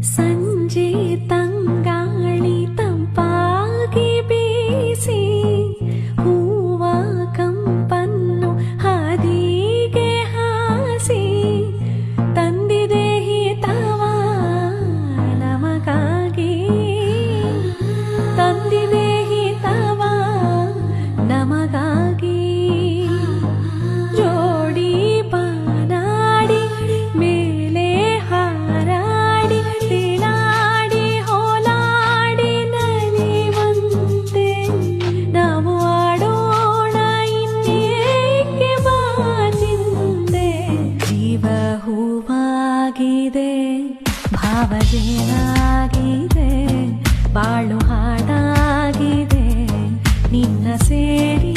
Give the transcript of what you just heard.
ಸಂಜೆ ತಂಗಾಳಿ ತಂಪಾಗಿ ಬೀಸಿ ಹೂವ ಕಂಪನ್ನು ಹಾದಿಗೆ ಹಾಸಿ ತಂದಿದೆ ಹಿತವ ನಮಗಾಗಿ, ತಂದಿದೆ ಹಿತವ ನಮಗಾಗಿ. ಜೋಡಿ ಬಾನಾಡಿ ಮೇಲೆ ಹಾರಾಡಿ ತಿಲಾಡಿ ಹೋಲಾಡಿ ನಲಿವಂತೆ ನಾವು ಆಡೋಣ ಇನ್ನೇಕೆ ಬಾಚಿಂದೆ. ಜೀವ ಹೂವಾಗಿದೆ, ಭಾವಜೇನಾಗಿದೆ, ಬಾಳು ಹಾಡಾಗಿದೆ ನಿನ್ನ ಸೇರಿ